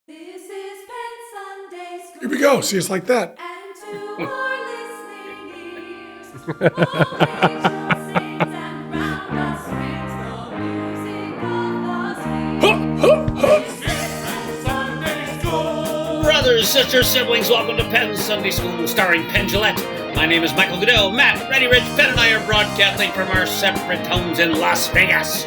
This is Penn Sunday School. Here we go. See, it's like that. And to our listening ears, all nations sings and round us rings the music of the spheres. Sunday School. Brothers, sisters, siblings, welcome to Penn Sunday School, starring Penn Gillette. My name is Michael Goodell. Matt, Reddy Rich, Penn and I are broadcasting from our separate homes in Las Vegas.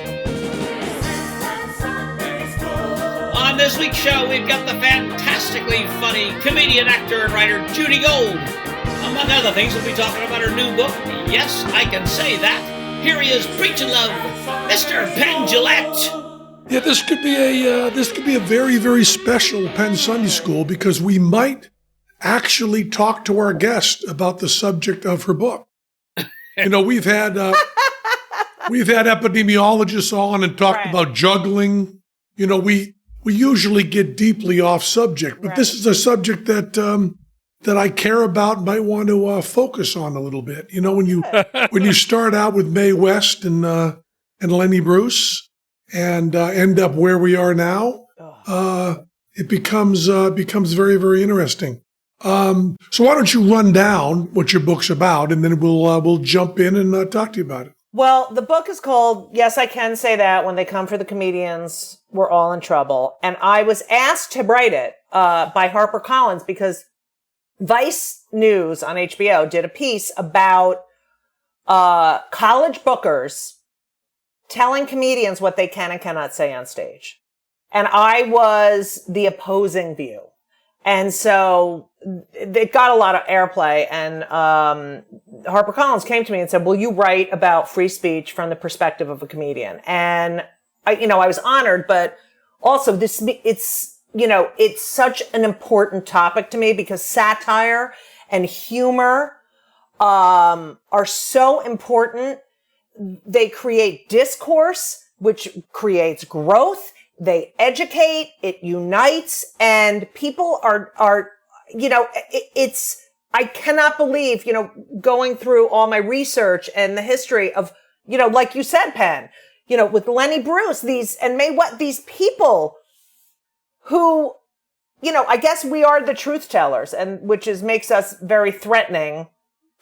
On this week's show, we've got the fantastically funny comedian, actor, and writer Judy Gold. Among other things, we'll be talking about her new book. Yes, I can say that. Here he is, preaching love, Mr. Penn Gillette. Yeah, this could be a very, very special Penn Sunday School because we might actually talk to our guest about the subject of her book. You know, we've had epidemiologists on and talked about juggling. You know, we usually get deeply off subject, but this is a subject that I care about and might want to focus on a little bit. You know, when you start out with Mae West and Lenny Bruce and end up where we are now, it becomes very, very interesting. So why don't you run down what your book's about, and then we'll jump in and talk to you about it. Well, the book is called Yes, I Can Say That. When They Come for the Comedians, We're All in Trouble. And I was asked to write it by HarperCollins because Vice News on HBO did a piece about college bookers telling comedians what they can and cannot say on stage. And I was the opposing view. And so it got a lot of airplay, and HarperCollins came to me and said, will you write about free speech from the perspective of a comedian? And I was honored, but also it's such an important topic to me because satire and humor are so important. They create discourse, which creates growth. They educate, it unites, and people are, I cannot believe, going through all my research and the history of, like you said, Penn, with Lenny Bruce, these people who, I guess we are the truth tellers, and which makes us very threatening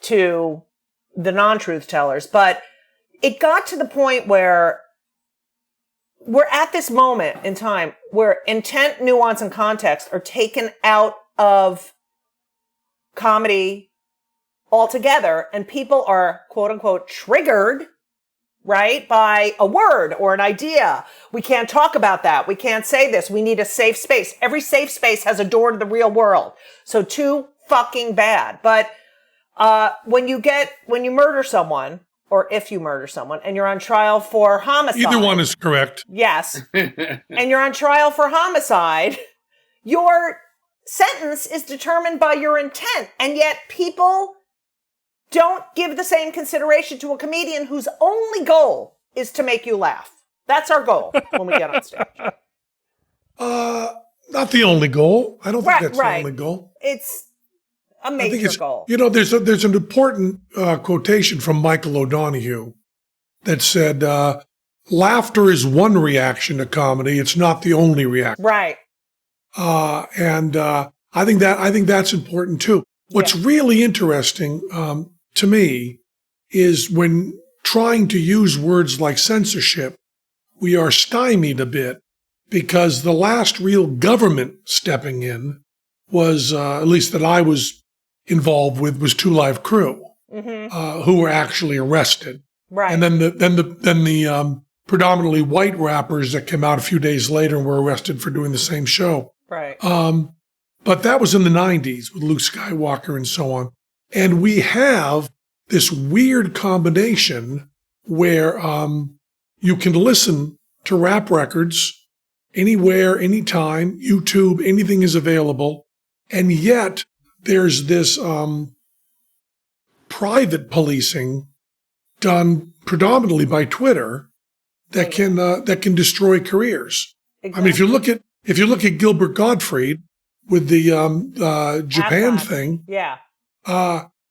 to the non-truth tellers. But it got to the point where we're at this moment in time where intent, nuance, and context are taken out of comedy altogether, and people are, quote unquote, triggered, right, by a word or an idea. We can't talk about that. We can't say this. We need a safe space. Every safe space has a door to the real world. So too fucking bad. But when you murder someone, or if you murder someone and you're on trial for homicide. Either one is correct. Yes. And you're on trial for homicide. Your sentence is determined by your intent. And yet people don't give the same consideration to a comedian whose only goal is to make you laugh. That's our goal when we get on stage. Not the only goal. I don't think that's the only goal. It's a major goal. There's an important quotation from Michael O'Donoghue that said, laughter is one reaction to comedy. It's not the only reaction. Right. And I think that's important too. What's really interesting to me is when trying to use words like censorship, we are stymied a bit because the last real government stepping in was, at least that I was involved with, was Two Live Crew, who were actually arrested. Right. And then the predominantly white rappers that came out a few days later and were arrested for doing the same show. Right. But that was in the 90s with Luke Skywalker and so on. And we have this weird combination where you can listen to rap records anywhere, anytime, YouTube, anything is available. And yet there's this private policing done predominantly by Twitter that can destroy careers. Exactly. I mean, if you look at Gilbert Gottfried with the Japan thing,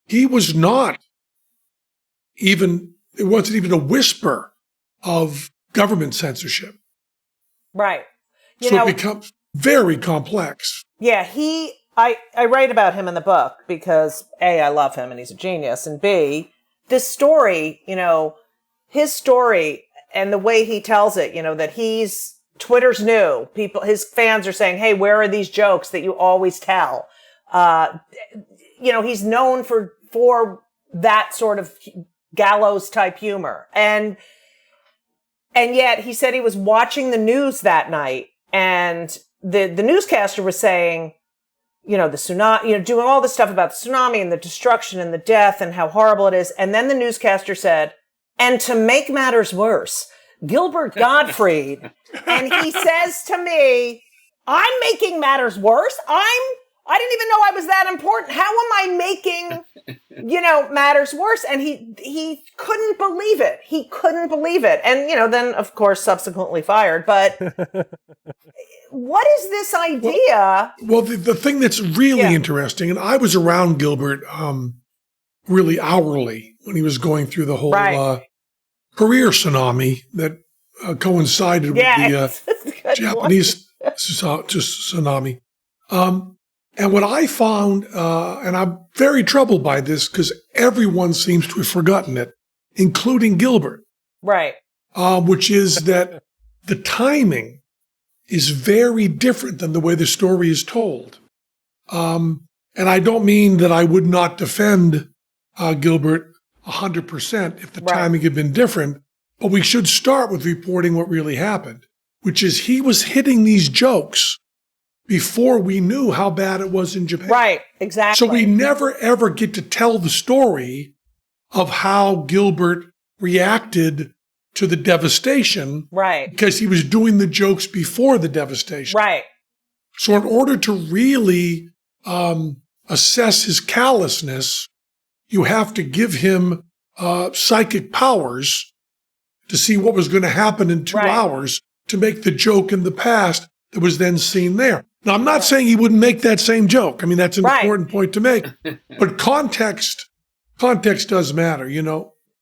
he was not even. It wasn't even a whisper of government censorship. Right. So it becomes very complex. Yeah, I write about him in the book because A, I love him and he's a genius, and B, this story, his story and the way he tells it, that Twitter's new. His fans are saying, hey, where are these jokes that you always tell? He's known for that sort of gallows type humor. And yet he said he was watching the news that night and the newscaster was saying, the tsunami, doing all this stuff about the tsunami and the destruction and the death and how horrible it is. And then the newscaster said, and to make matters worse, Gilbert Gottfried. And he says to me, I'm making matters worse. I didn't even know I was that important. How am I making, matters worse? And he couldn't believe it. He couldnn't believe it. And, then of course, subsequently fired. But what is this idea? Well, the thing that's really interesting, and I was around Gilbert really hourly when he was going through the whole career tsunami that coincided with the Japanese tsunami. And what I found, and I'm very troubled by this because everyone seems to have forgotten it, including Gilbert. Right. Which is that the timing is very different than the way the story is told. And I don't mean that I would not defend Gilbert 100% if the timing had been different, but we should start with reporting what really happened, which is he was hitting these jokes before we knew how bad it was in Japan. Right, exactly. So we never, ever get to tell the story of how Gilbert reacted to the devastation. Right. Because he was doing the jokes before the devastation. Right. So in order to really assess his callousness, you have to give him psychic powers to see what was going to happen in 2 hours to make the joke in the past that was then seen there. Now, I'm not saying he wouldn't make that same joke. I mean, that's an important point to make. But context does matter,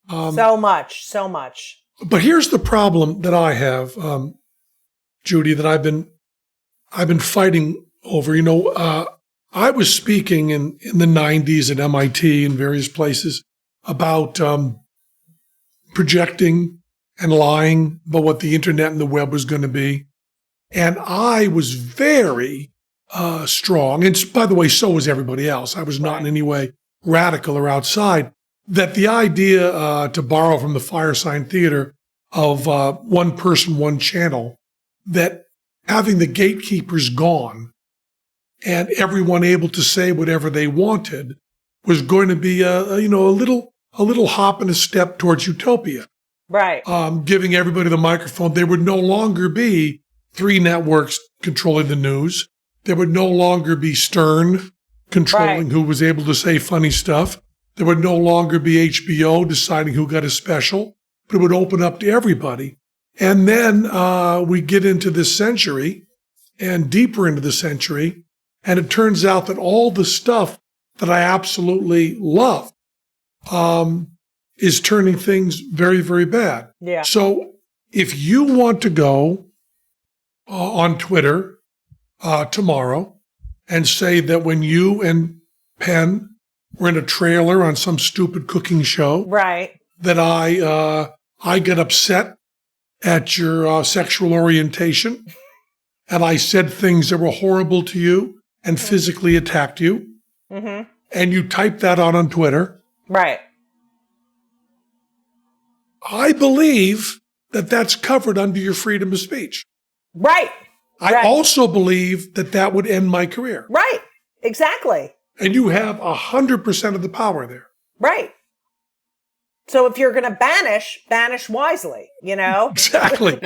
so much. But here's the problem that I have, Judy, that I've been fighting over. I was speaking in the 90s at MIT and various places about projecting and lying about what the internet and the web was going to be. And I was very strong, and by the way, so was everybody else. I was not in any way radical or outside, that the idea, to borrow from the Firesign Theater, of one person, one channel, that having the gatekeepers gone and everyone able to say whatever they wanted was going to be a little hop and a step towards utopia. Right. Giving everybody the microphone. There would no longer be 3 networks controlling the news. There would no longer be Stern controlling who was able to say funny stuff. There would no longer be HBO deciding who got a special, but it would open up to everybody. And then we get into this century and deeper into the century, and it turns out that all the stuff that I absolutely love is turning things very, very bad. Yeah. So if you want to go on Twitter tomorrow and say that when you and Penn were in a trailer on some stupid cooking show, that I get upset at your sexual orientation and I said things that were horrible to you and physically attacked you, and you type that out on Twitter, I believe that that's covered under your freedom of speech. I also believe that that would end my career. Exactly. And you have 100% of the power there. So if you're going to banish wisely, Exactly.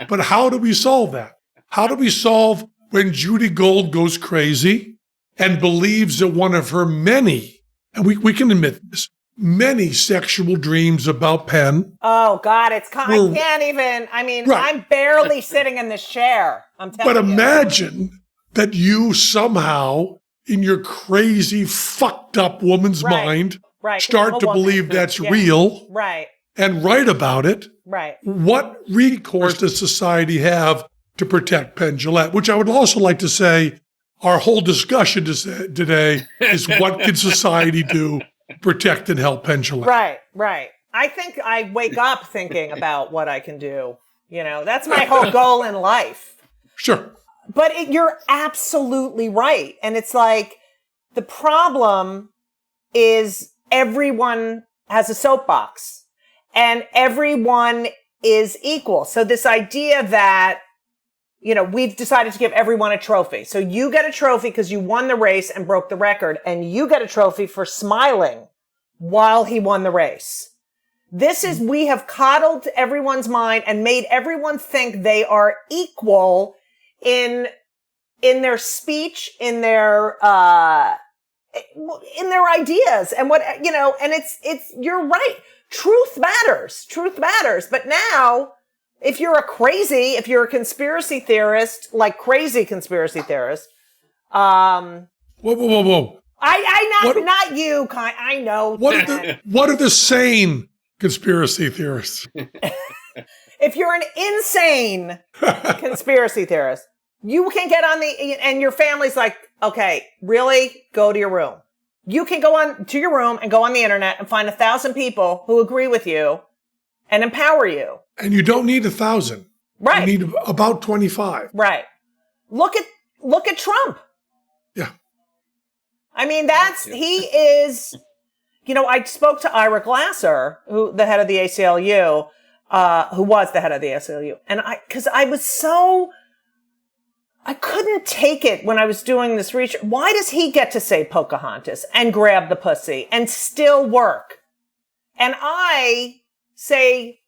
But how do we solve that? How do we solve when Judy Gold goes crazy and believes that one of her many, and we can admit this, many sexual dreams about Penn. Oh, God, I can't even, I'm barely sitting in this chair. I'm telling you. But imagine that you somehow, in your crazy, fucked up woman's mind, start to believe that's real and write about it. What recourse does society have to protect Penn Jillette, which I would also like to say our whole discussion today is what can society do to protect and help Penn Jillette. Right, right. I think I wake up thinking about what I can do. You know, that's my whole goal in life. Sure. But you're absolutely right. And it's like the problem is everyone has a soapbox and everyone is equal. So this idea that, you know, we've decided to give everyone a trophy. So you get a trophy because you won the race and broke the record, and you get a trophy for smiling while he won the race. This is, we have coddled everyone's mind and made everyone think they are equal in their speech, in their ideas and what, you know, and it's, you're right. Truth matters. But now, if you're a conspiracy theorist, like crazy conspiracy theorist, Whoa. Not you, I know. What are the sane conspiracy theorists? If you're an insane conspiracy theorist, you can get on and your family's like, okay, really? Go to your room. You can go on to your room and go on the internet and find 1,000 people who agree with you and empower you. And you don't need 1,000. Right. You need about 25. Right. Look at Trump. Yeah. I mean, he is, you know, I spoke to Ira Glasser, the head of the ACLU, who was the head of the ACLU. And because I couldn't take it when I was doing this research. Why does he get to say Pocahontas and grab the pussy and still work? And I say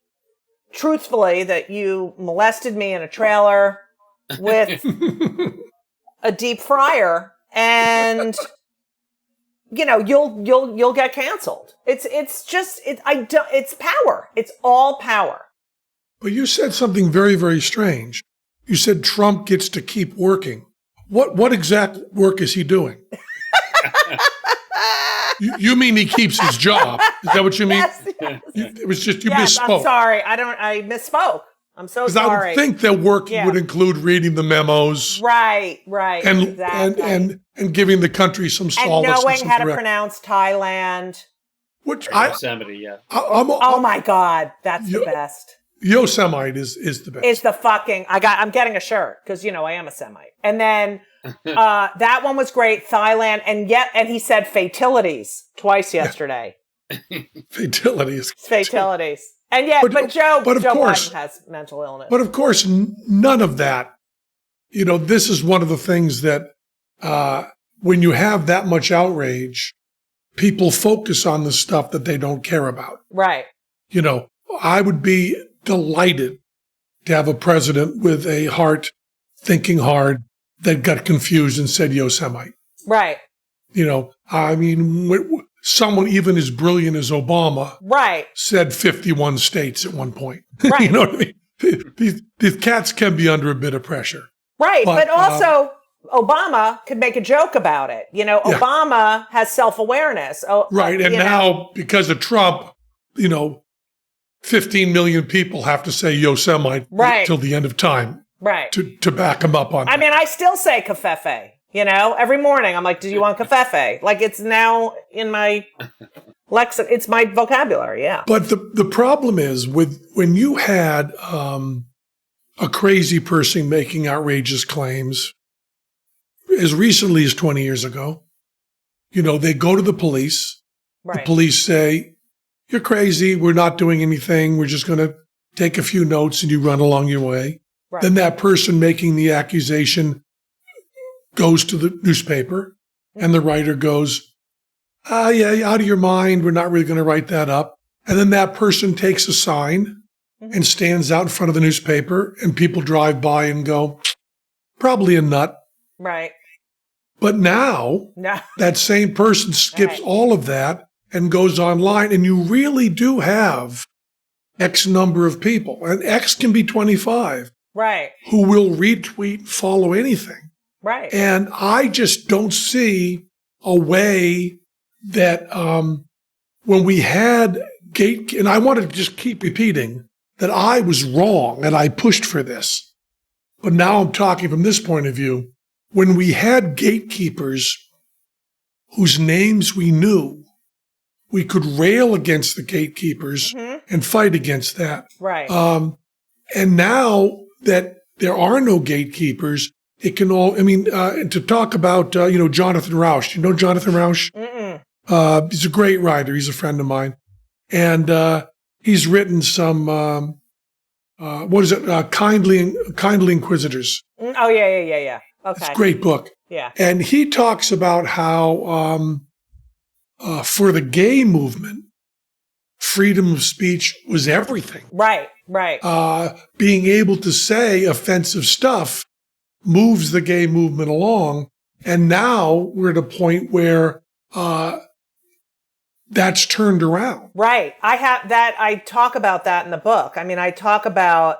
truthfully that you molested me in a trailer with a deep fryer, and you know you'll get canceled. It's power. It's all power. But you said something very, very strange. You said Trump gets to keep working. What exact work is he doing? You mean he keeps his job? Is that what you mean? Yes. It was just you Yes, misspoke. I'm sorry. I misspoke. I'm so Because sorry. I would think that work would include reading the memos, Right, and exactly. and giving the country some And solace, knowing some how to direct- pronounce Thailand. Which Yosemite, yeah. Oh my God, that's the best. Yosemite is the best. It's the fucking. I'm getting a shirt because you know I am a Semite. And then that one was great, Thailand, and he said fatalities twice yesterday. Fatalities. Fatalities. And yet, but Joe course, Biden has mental illness. But of course, none of that. You know, this is one of the things that when you have that much outrage, people focus on the stuff that they don't care about. Right. You know, I would be delighted to have a president with a heart thinking hard that got confused and said Yosemite. Right. You know, I mean, someone even as brilliant as Obama said 51 states at one point. Right. You know what I mean? These cats can be under a bit of pressure. Right. But also, Obama could make a joke about it. You know, Obama has self-awareness. Right. And now, because of Trump, you know, 15 million people have to say Yosemite till the end of time. Right. To back him up on that. I mean, I still say covfefe. You know, every morning I'm like, do you want covfefe? Like, it's now in my lexicon. It's my vocabulary, yeah. But the problem is when you had a crazy person making outrageous claims as recently as 20 years ago, you know, they go to the police. Right. The police say, you're crazy. We're not doing anything. We're just going to take a few notes and you run along your way. Right. Then that person making the accusation goes to the newspaper and the writer goes, yeah, out of your mind. We're not really going to write that up. And then that person takes a sign and stands out in front of the newspaper and people drive by and go, probably a nut. Right. But now that same person skips all of that and goes online, and you really do have X number of people, and X can be 25, right, who will retweet and follow anything. Right. And I just don't see a way that when we had and I want to just keep repeating that I was wrong and I pushed for this. But now I'm talking from this point of view. When we had gatekeepers whose names we knew, we could rail against the gatekeepers and fight against that. Right. And now that there are no gatekeepers, it can all, to talk about, Jonathan Rauch. Do you know Jonathan Rauch? Mm-mm. He's a great writer. He's a friend of mine. And he's written some, Kindly Inquisitors. Oh, yeah. Okay. It's a great book. Yeah. And he talks about how for the gay movement, freedom of speech was everything. Right. Being able to say offensive stuff moves the gay movement along. And now we're at a point where that's turned around. Right. I talk about that in the book. I mean, I talk about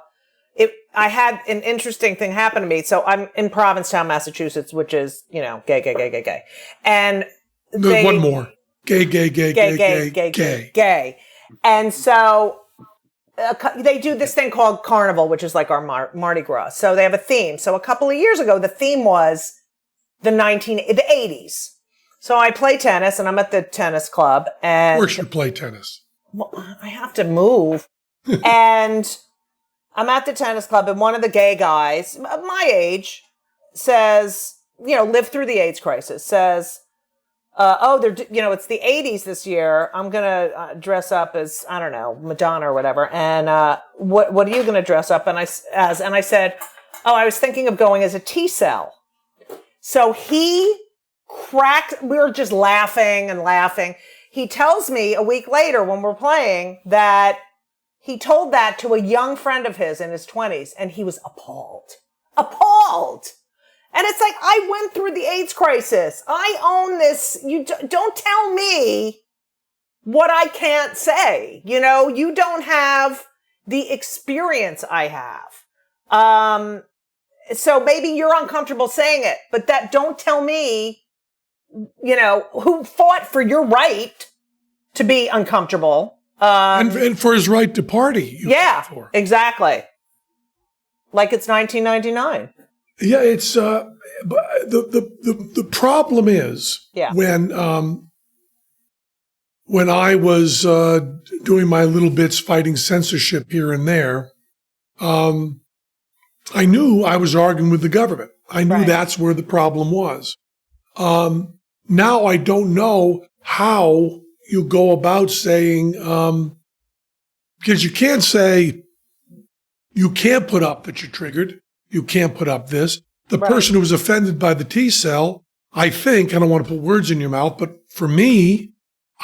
it. I had an interesting thing happen to me. So I'm in Provincetown, Massachusetts, which is, gay. And one more. Gay. And so they do this thing called Carnival, which is like our Mardi Gras. So they have a theme. So a couple of years ago, the theme was the 80s. So I play tennis, and I'm at the tennis club. And where should you play tennis? Well, I have to move. And I'm at the tennis club, and one of the gay guys, of my age, says, lived through the AIDS crisis, says, it's the 80s this year. I'm going to dress up as, I don't know, Madonna or whatever. And what are you going to dress up as? And I said, I was thinking of going as a T-cell. So he we were just laughing and laughing. He tells me a week later when we're playing that he told that to a young friend of his in his 20s, and he was appalled. And it's like, I went through the AIDS crisis. I own this. You don't tell me what I can't say. You don't have the experience I have. So maybe you're uncomfortable saying it, but don't tell me, who fought for your right to be uncomfortable. And for his right to party. Yeah, exactly. Like it's 1999. Yeah, it's the problem is when I was doing my little bits fighting censorship here and there, I knew I was arguing with the government. I knew that's where the problem was. Now I don't know how you go about saying, because you can't say, you can't put up that you're triggered. You can't put up this. The person who was offended by the T-cell, I think, I don't want to put words in your mouth, but for me,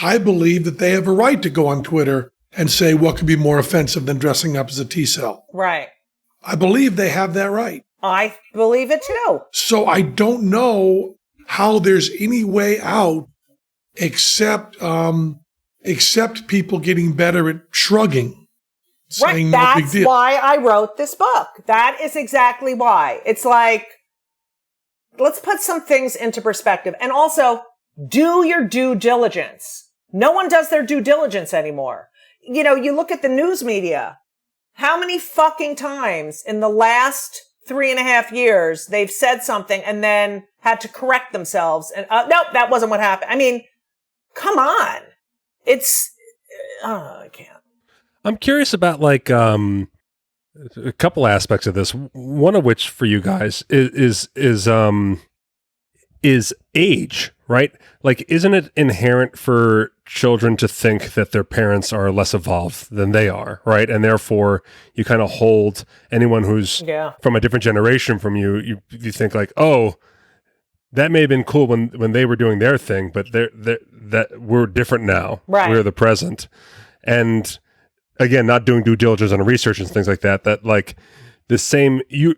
I believe that they have a right to go on Twitter and say what could be more offensive than dressing up as a T-cell. Right. I believe they have that right. I believe it too. So I don't know how there's any way out except people getting better at shrugging. Right. That's why I wrote this book. That is exactly why. It's like, let's put some things into perspective. And also, do your due diligence. No one does their due diligence anymore. You look at the news media. How many fucking times in the last 3.5 years they've said something and then had to correct themselves? And nope, that wasn't what happened. I mean, come on. I can't. I'm curious about a couple aspects of this. One of which for you guys is age, right? Like, isn't it inherent for children to think that their parents are less evolved than they are, right? And therefore, you kind of hold anyone who's from a different generation from you think like, oh, that may have been cool when they were doing their thing, but that we're different now. Right. We're the present. And again, not doing due diligence on research and things like that like the same, you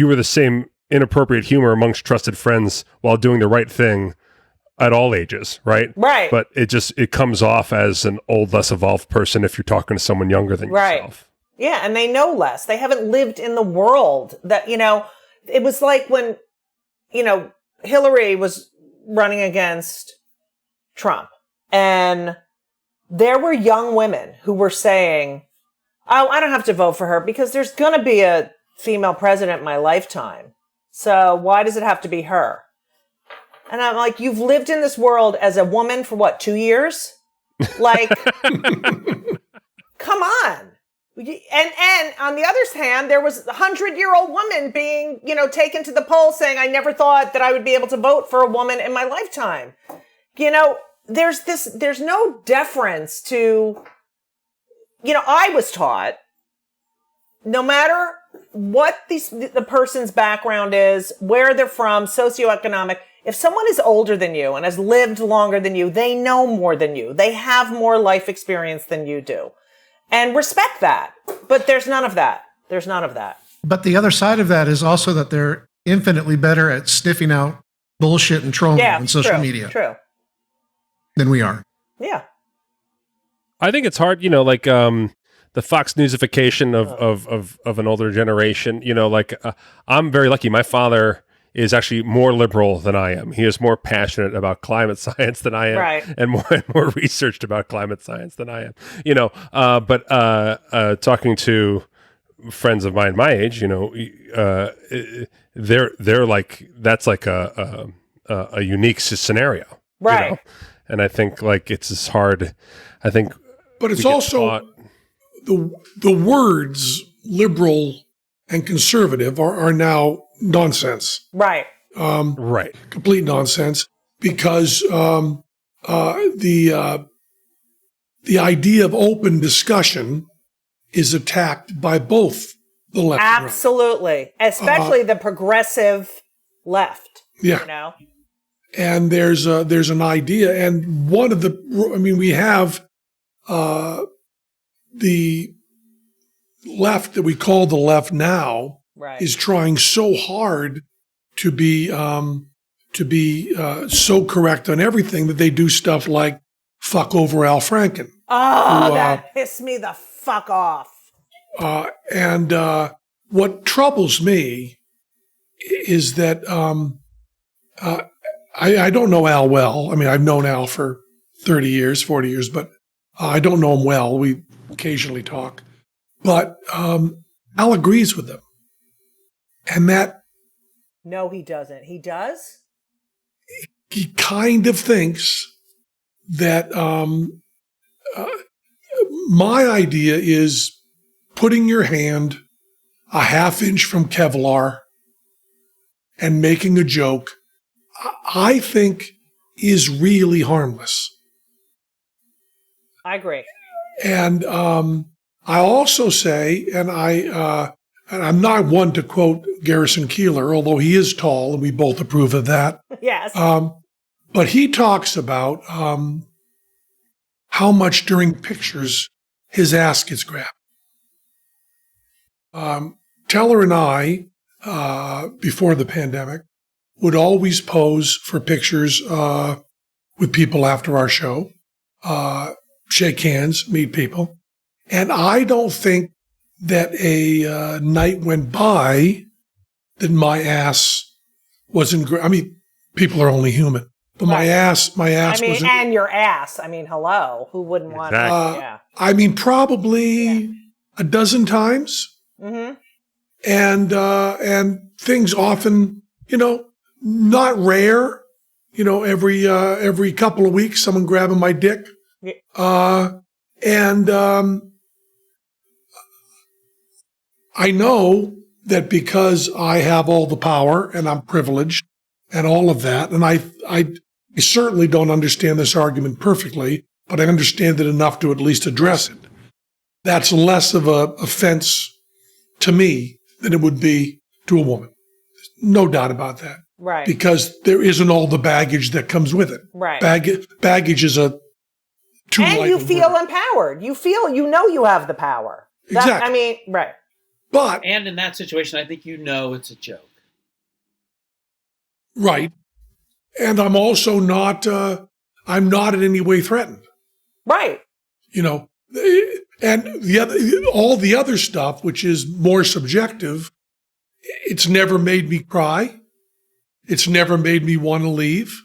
were the same inappropriate humor amongst trusted friends while doing the right thing at all ages, right? Right. But it comes off as an old, less evolved person if you're talking to someone younger than yourself. Yeah, and they know less. They haven't lived in the world that, it was like when, Hillary was running against Trump, and there were young women who were saying, oh, I don't have to vote for her because there's going to be a female president in my lifetime. So why does it have to be her? And I'm like, you've lived in this world as a woman for what, 2 years? Like, come on. And on the other hand, there was a 100-year-old woman being, taken to the polls saying, I never thought that I would be able to vote for a woman in my lifetime. There's no deference to, I was taught, no matter what the person's background is, where they're from, socioeconomic, if someone is older than you and has lived longer than you, they know more than you. They have more life experience than you do. And respect that. But there's none of that. There's none of that. But the other side of that is also that they're infinitely better at sniffing out bullshit and trolling on social media than we are. Yeah. I think it's hard, the Fox Newsification of an older generation, I'm very lucky. My father is actually more liberal than I am. He is more passionate about climate science than I am, right, and more researched about climate science than I am. But talking to friends of mine my age, they're like, that's like a unique scenario, right? And I think like it's as hard. I think, but it's also the words liberal and conservative are now nonsense. Right. Right. Complete nonsense, because the idea of open discussion is attacked by both the left and right. Absolutely. Especially the progressive left. Yeah. And there's an idea, and we have the left that we call the left now, right, is trying so hard to be so correct on everything that they do stuff like fuck over Al Franken. Oh, that pissed me the fuck off. And what troubles me is that I don't know Al well. I mean, I've known Al for 30 years, 40 years, but I don't know him well. We occasionally talk. But Al agrees with them. And that... No, he doesn't. He does? He kind of thinks that my idea is putting your hand a half inch from Kevlar and making a joke, I think is really harmless. I agree. And I also say, and I'm not one to quote Garrison Keillor, although he is tall and we both approve of that. Yes. But he talks about how much during pictures his ass gets grabbed. Teller and I, before the pandemic, would always pose for pictures with people after our show, shake hands, meet people. And I don't think that a night went by that my ass wasn't. I mean, people are only human, but my ass wasn't. And your ass. I mean, hello, who wouldn't want? Yeah. I mean, probably a dozen times. Mm-hmm. And things often, not rare. Every couple of weeks, someone grabbing my dick. Yeah. I know that because I have all the power and I'm privileged and all of that, and I certainly don't understand this argument perfectly, but I understand it enough to at least address it. That's less of a offense to me than it would be to a woman. No doubt about that. Right. Because there isn't all the baggage that comes with it. Right. Baggage is a too light. And you feel empowered. You feel, you have the power. Exactly. Right. But, and in that situation, I think it's a joke. Right. And I'm also not, I'm not in any way threatened. Right. And all the other stuff, which is more subjective, it's never made me cry. It's never made me want to leave.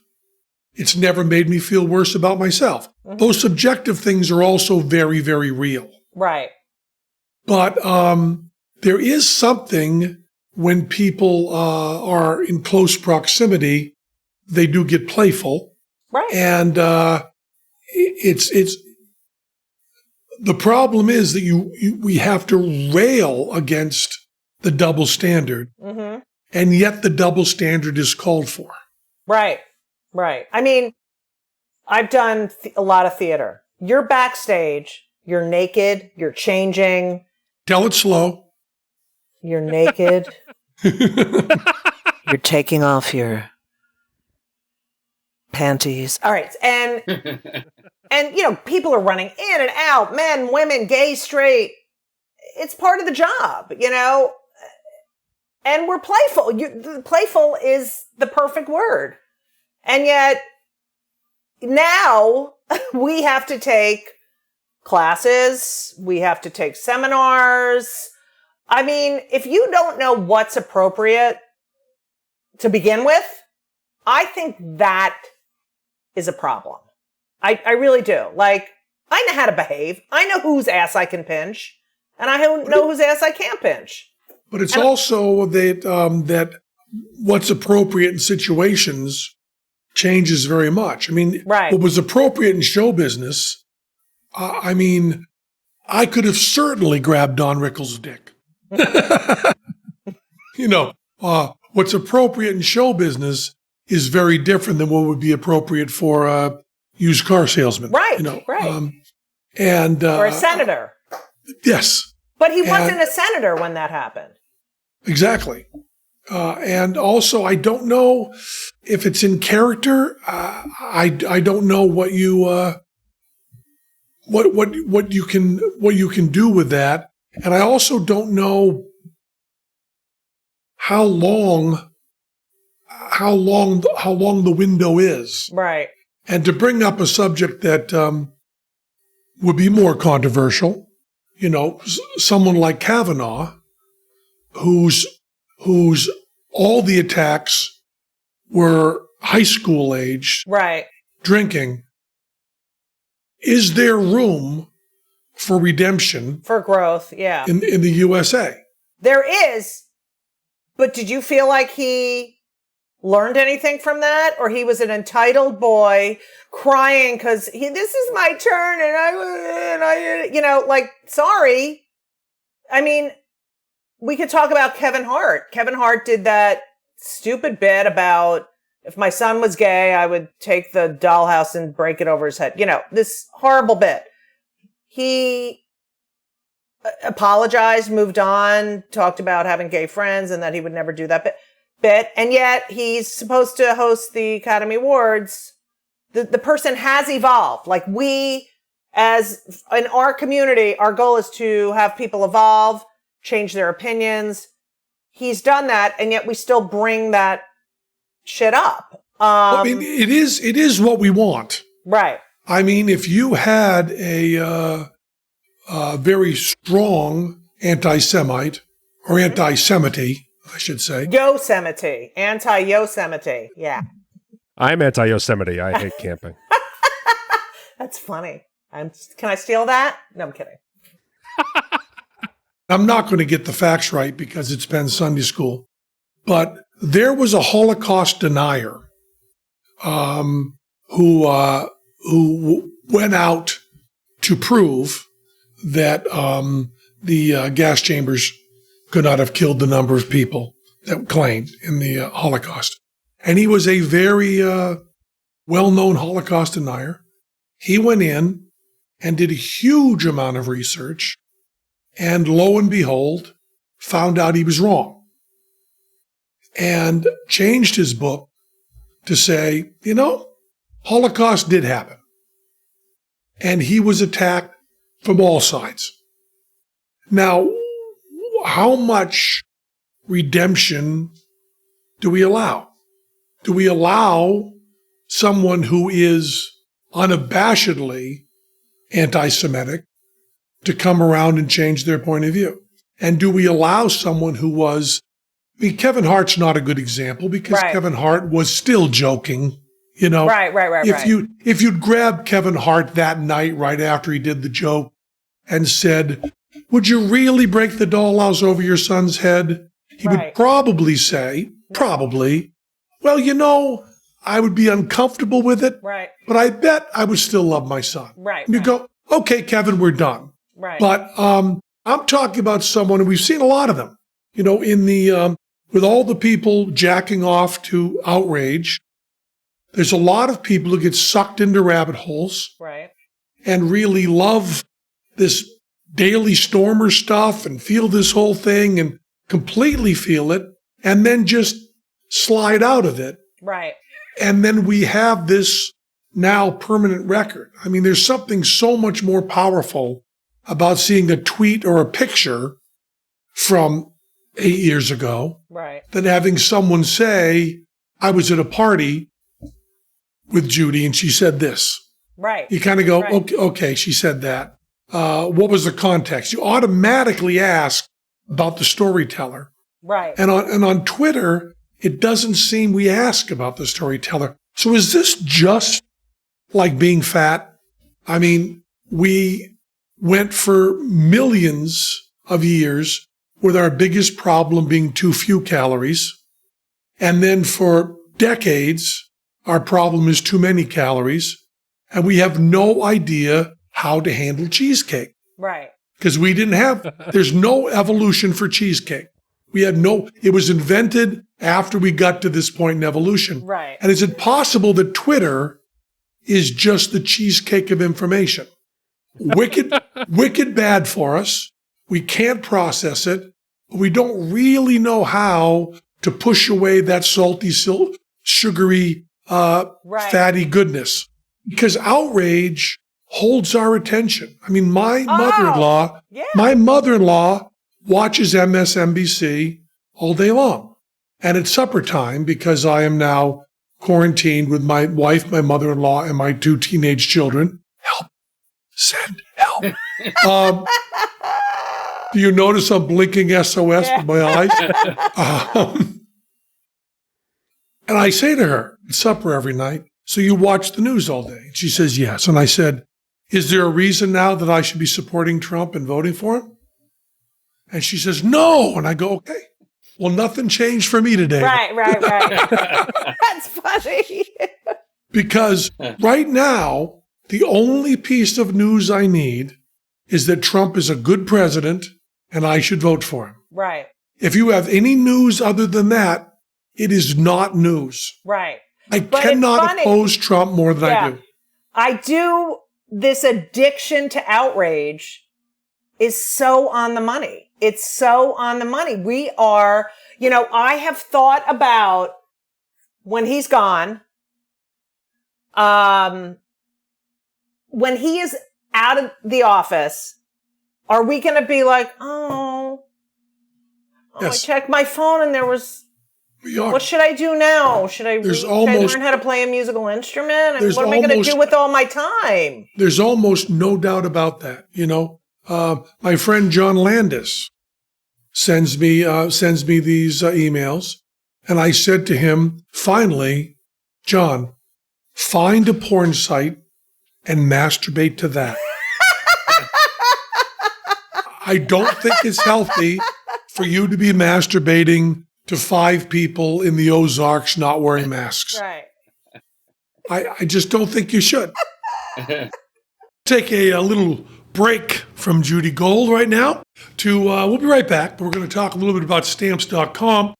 It's never made me feel worse about myself. Mm-hmm. Those subjective things are also very, very real. Right. But there is something when people are in close proximity, they do get playful. Right. And it's the problem is that we have to rail against the double standard, and yet the double standard is called for. Right. I mean, I've done a lot of theater. You're backstage, you're naked, you're changing. Tell it slow. You're naked. You're taking off your panties. All right. And people are running in and out, men, women, gay, straight. It's part of the job, and we're playful. Playful is the perfect word. And yet now we have to take classes. We have to take seminars. I mean, if you don't know what's appropriate to begin with, I think that is a problem. I really do. Like, I know how to behave. I know whose ass I can pinch, and I know whose ass I can't pinch. But it's also that what's appropriate in situations changes very much. I mean, what was appropriate in show business, I could have certainly grabbed Don Rickles' dick. What's appropriate in show business is very different than what would be appropriate for a used car salesman. Right, or a senator. Yes. But he wasn't a senator when that happened. Exactly. And also, I don't know if it's in character. I don't know what you what you can do with that, and I also don't know how long the window is. Right. And to bring up a subject that would be more controversial, someone like Kavanaugh, whose all the attacks were high school age, drinking. Is there room for redemption, for growth? Yeah, in the USA, there is. But did you feel like he learned anything from that, or he was an entitled boy crying because this is my turn and I sorry. I mean, we could talk about Kevin Hart. Kevin Hart did that stupid bit about if my son was gay, I would take the dollhouse and break it over his head. This horrible bit. He apologized, moved on, talked about having gay friends and that he would never do that bit. And yet he's supposed to host the Academy Awards. The person has evolved. Like, we, as in our community, our goal is to have people evolve, change their opinions. He's done that, and yet we still bring that shit up. It is what we want. Right. I mean, if you had a very strong anti-Semite, or anti-Semite, I should say. Yosemite. Anti-Yosemite. Yeah. I'm anti-Yosemite. I hate camping. That's funny. Can I steal that? No, I'm kidding. I'm not going to get the facts right because it's Penn Sunday School, but there was a Holocaust denier who went out to prove that the gas chambers could not have killed the number of people that claimed in the Holocaust. And he was a very well-known Holocaust denier. He went in and did a huge amount of research, and lo and behold, found out he was wrong, and changed his book to say, Holocaust did happen. And he was attacked from all sides. Now, how much redemption do we allow? Do we allow someone who is unabashedly anti-Semitic to come around and change their point of view? And do we allow someone who was, Kevin Hart's not a good example because Kevin Hart was still joking, Right. If you'd grabbed Kevin Hart that night right after he did the joke and said, would you really break the dollhouse over your son's head? He would probably say, well, I would be uncomfortable with it, but I bet I would still love my son. And you go, okay, Kevin, we're done. But I'm talking about someone, and we've seen a lot of them, in the with all the people jacking off to Outrage. There's a lot of people who get sucked into rabbit holes and really love this Daily Stormer stuff and feel this whole thing and completely feel it and then just slide out of it. And then we have this now permanent record. I mean, there's something so much more powerful about seeing a tweet or a picture from 8 years ago than having someone say, I was at a party with Judy and she said this. You kind of go, okay, she said that. What was the context? You automatically ask about the storyteller. And on Twitter, it doesn't seem we ask about the storyteller. So is this just like being fat? I mean, we went for millions of years with our biggest problem being too few calories. And then for decades, our problem is too many calories. And we have no idea how to handle cheesecake. Because we didn't have, there's no evolution for cheesecake. It was invented after we got to this point in evolution. And is it possible that Twitter is just the cheesecake of information? Wicked bad for us. We can't process it. But we don't really know how to push away that salty, sugary, fatty goodness. Because Outrage holds our attention. I mean, my mother-in-law watches MSNBC all day long. And at supper time, because I am now quarantined with my wife, my mother-in-law, and my 2 teenage children. Help. Send help. Do you notice I'm blinking SOS with my eyes? And I say to her at supper every night, so you watch the news all day? And she says, yes. And I said, is there a reason now that I should be supporting Trump and voting for him? And she says, no. And I go, okay. Well, nothing changed for me today. Right. That's funny. Because right now, the only piece of news I need is that Trump is a good president and I should vote for him. If you have any news other than that, it is not news. I cannot oppose Trump more than I do. I do. This addiction to outrage is so on the money. It's so on the money. We are, I have thought about when he's gone, when he is out of the office, are we going to be like, I checked my phone and there was, what should I do now? Should I learn how to play a musical instrument? And what am I going to do with all my time? There's almost no doubt about that. My friend John Landis sends me these emails. And I said to him, finally, John, find a porn site and masturbate to that. I don't think it's healthy for you to be masturbating to 5 people in the Ozarks not wearing masks. I just don't think you should. Take a little break from Judy Gold right now. We'll be right back, but we're going to talk a little bit about Stamps.com.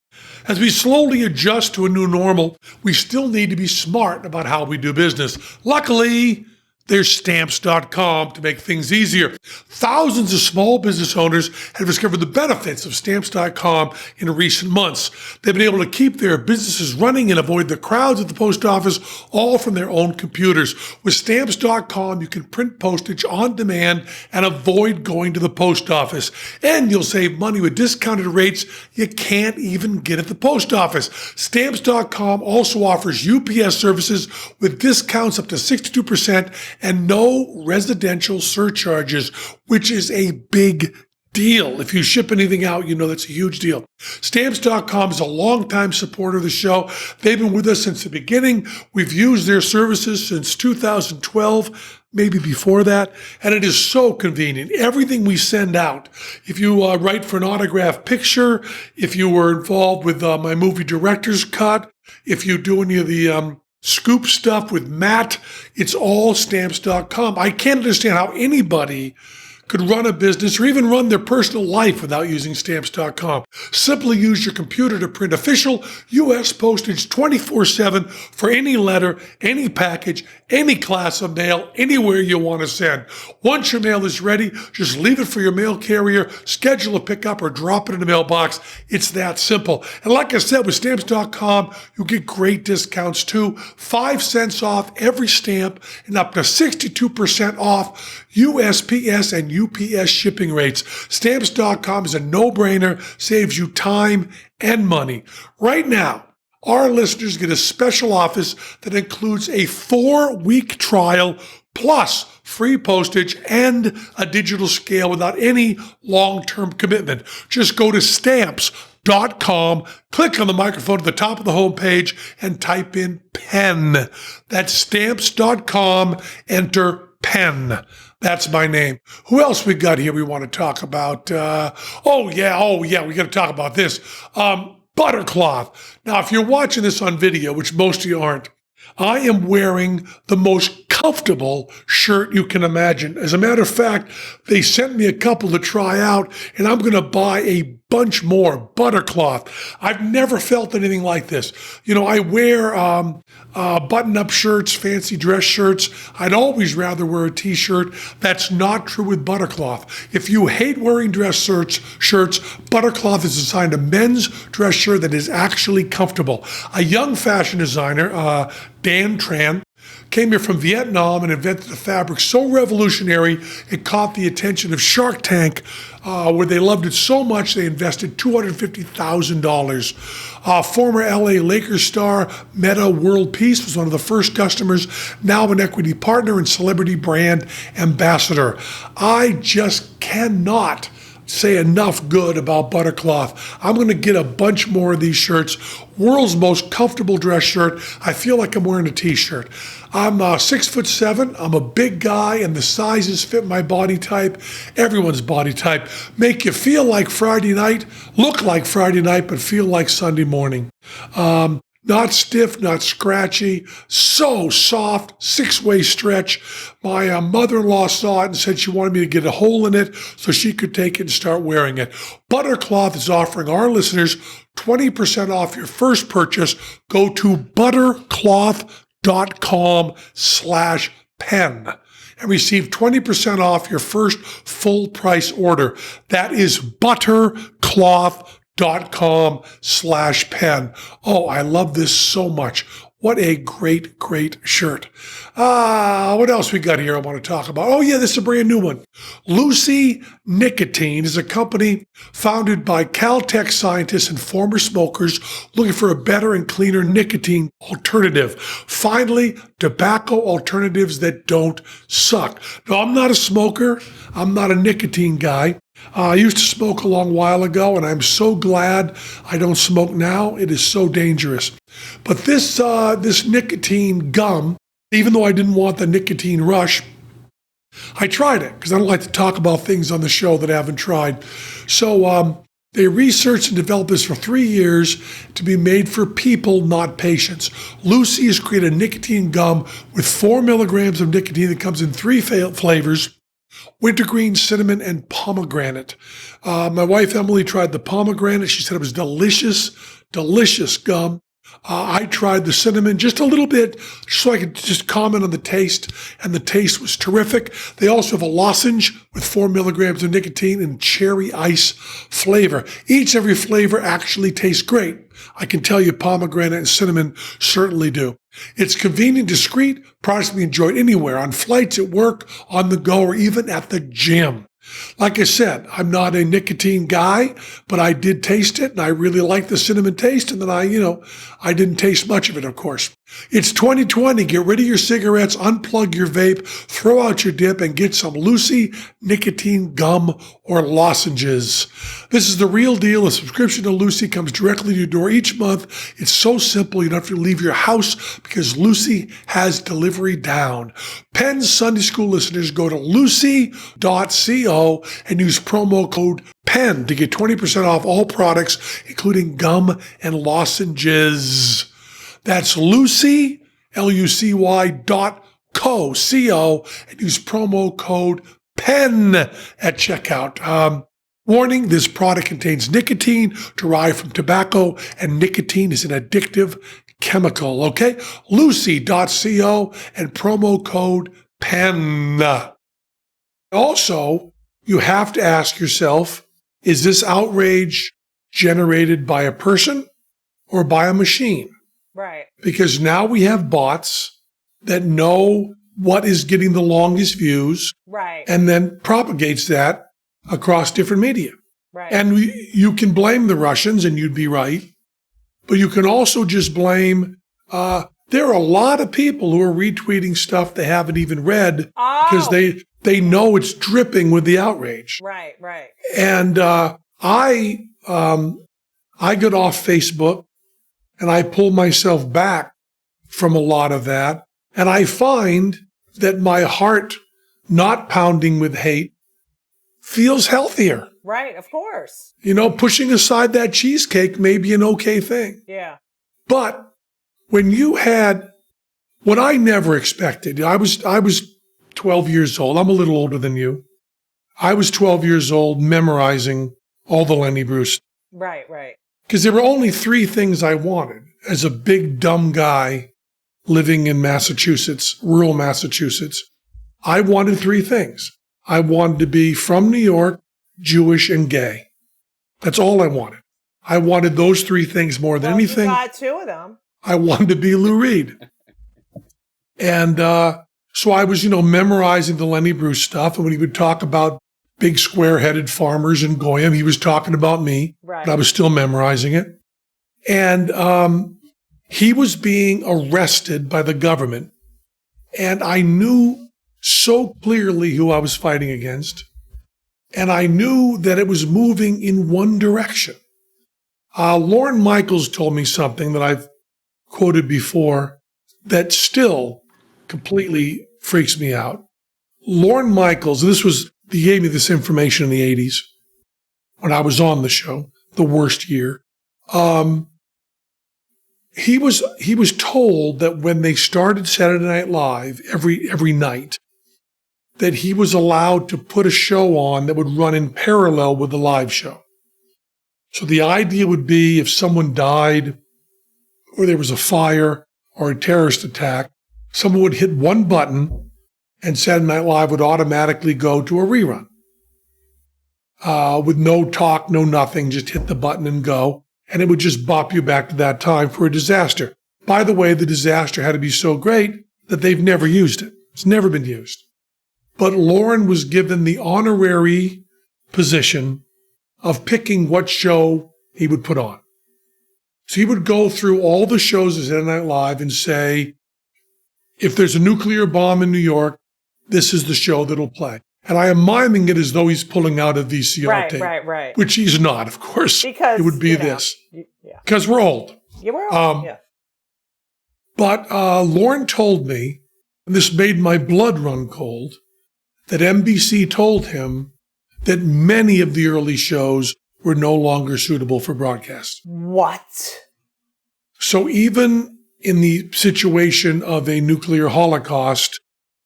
As we slowly adjust to a new normal, we still need to be smart about how we do business. Luckily, there's Stamps.com to make things easier. Thousands of small business owners have discovered the benefits of Stamps.com in recent months. They've been able to keep their businesses running and avoid the crowds at the post office, all from their own computers. With Stamps.com, you can print postage on demand and avoid going to the post office. And you'll save money with discounted rates you can't even get at the post office. Stamps.com also offers UPS services with discounts up to 62% and no residential surcharges, which is a big deal. If you ship anything out, that's a huge deal. Stamps.com is a longtime supporter of the show. They've been with us since the beginning. We've used their services since 2012. maybe before that. And it is so convenient. Everything we send out, if you write for an autographed picture, if you were involved with my movie director's cut, if you do any of the scoop stuff with Matt, it's all stamps.com. I can't understand how anybody could run a business or even run their personal life without using stamps.com. Simply use your computer to print official U.S. postage 24/7 for any letter, any package, any class of mail, anywhere you want to send. Once your mail is ready, just leave it for your mail carrier, schedule a pickup, or drop it in the mailbox. It's that simple. And like I said, with stamps.com, you get great discounts too. 5 cents off every stamp and up to 62% off USPS and UPS shipping rates. Stamps.com is a no-brainer, saves you time and money. Right now, our listeners get a special offer that includes a 4-week trial plus free postage and a digital scale without any long-term commitment. Just go to stamps.com, click on the microphone at the top of the homepage, and type in Penn. That's stamps.com, enter Penn. That's my name. Who else we got here we want to talk about? We got to talk about this. Buttercloth. Now, if you're watching this on video, which most of you aren't, I am wearing the most comfortable shirt you can imagine. As a matter of fact, they sent me a couple to try out, and I'm going to buy a bunch more. Buttercloth. I've never felt anything like this. I wear button-up shirts, fancy dress shirts. I'd always rather wear a t-shirt. That's not true with Buttercloth. If you hate wearing dress shirts, Buttercloth is designed a men's dress shirt that is actually comfortable. A young fashion designer, Dan Tran, came here from Vietnam and invented a fabric so revolutionary it caught the attention of Shark Tank, where they loved it so much they invested $250,000. Former LA Lakers star Meta World Peace was one of the first customers, now an equity partner and celebrity brand ambassador. I just cannot say enough good about Buttercloth. I'm going to get a bunch more of these shirts. World's most comfortable dress shirt. I feel like I'm wearing a t-shirt. I'm 6'7". I'm a big guy, and the sizes fit my body type, everyone's body type. Make you feel like Friday night, look like Friday night, but feel like Sunday morning. Not stiff, not scratchy, so soft, 6-way stretch. My mother-in-law saw it and said she wanted me to get a hole in it so she could take it and start wearing it. Buttercloth is offering our listeners 20% off your first purchase. Go to buttercloth.com/Penn and receive 20% off your first full price order. That is buttercloth.com/Penn. Oh, I love this so much. What a great, great shirt. What else we got here I want to talk about? Oh, yeah, this is a brand new one. Lucy Nicotine is a company founded by Caltech scientists and former smokers looking for a better and cleaner nicotine alternative. Finally, tobacco alternatives that don't suck. Now, I'm not a smoker. I'm not a nicotine guy. I used to smoke a long while ago, and I'm so glad I don't smoke now. It is so dangerous. But this nicotine gum, even though I didn't want the nicotine rush, I tried it because I don't like to talk about things on the show that I haven't tried. So they researched and developed this for 3 years to be made for people, not patients. Lucy has created a nicotine gum with 4 milligrams of nicotine that comes in 3 flavors: wintergreen, cinnamon, and pomegranate. My wife Emily tried the pomegranate. She said it was delicious, delicious gum. I tried the cinnamon just a little bit so I could just comment on the taste, and the taste was terrific. They also have a lozenge with 4 milligrams of nicotine and cherry ice flavor. Every flavor actually tastes great. I can tell you pomegranate and cinnamon certainly do. It's convenient, discreet, products can be enjoyed anywhere, on flights, at work, on the go, or even at the gym. Like I said, I'm not a nicotine guy, but I did taste it, and I really liked the cinnamon taste. And then I didn't taste much of it, of course. It's 2020. Get rid of your cigarettes, unplug your vape, throw out your dip, and get some Lucy nicotine gum or lozenges. This is the real deal. A subscription to Lucy comes directly to your door each month. It's so simple. You don't have to leave your house because Lucy has delivery down. Penn Sunday School listeners, go to lucy.co and use promo code PENN to get 20% off all products, including gum and lozenges. That's Lucy, LUCY.co, and use promo code PENN at checkout. Warning, this product contains nicotine derived from tobacco, and nicotine is an addictive chemical, okay? Lucy.co and promo code PENN. Also, you have to ask yourself, is this outrage generated by a person or by a machine? Right. Because now we have bots that know what is getting the longest views. Right. And then propagates that across different media. Right. And you can blame the Russians, and you'd be right. But you can also just blame, there are a lot of people who are retweeting stuff they haven't even read because they know it's dripping with the outrage. Right, right. And I got off Facebook, and I pull myself back from a lot of that. And I find that my heart, not pounding with hate, feels healthier. Right, of course. Pushing aside that cheesecake may be an okay thing. Yeah. But when you had what I never expected, I was 12 years old. I'm a little older than you. I was 12 years old memorizing all the Lenny Bruce. Right, right. Because there were only three things I wanted as a big, dumb guy living in Massachusetts, rural Massachusetts. I wanted three things. I wanted to be from New York, Jewish, and gay. That's all I wanted. I wanted those three things more than anything. You got two of them. I wanted to be Lou Reed. And so I was, memorizing the Lenny Bruce stuff. And when he would talk about big square-headed farmers in Goyam, he was talking about me. Right. But I was still memorizing it. And he was being arrested by the government. And I knew so clearly who I was fighting against. And I knew that it was moving in one direction. Lorne Michaels told me something that I've quoted before that still completely freaks me out. Lorne Michaels, he gave me this information in the 80s when I was on the show, the worst year. He was told that when they started Saturday Night Live every night, that he was allowed to put a show on that would run in parallel with the live show. So the idea would be if someone died or there was a fire or a terrorist attack, someone would hit one button and Saturday Night Live would automatically go to a rerun. With no talk, no nothing, just hit the button and go. And it would just bop you back to that time for a disaster. By the way, the disaster had to be so great that they've never used it. It's never been used. But Lorne was given the honorary position of picking what show he would put on. So he would go through all the shows of Saturday Night Live and say, if there's a nuclear bomb in New York, this is the show that'll play. And I am miming it as though he's pulling out a VCR tape. Right. Which he's not, of course. Because it would be this. Yeah. Because we're old. Yeah, we're old. Yeah. But Lorne told me, and this made my blood run cold, that NBC told him that many of the early shows were no longer suitable for broadcast. What? So even in the situation of a nuclear holocaust,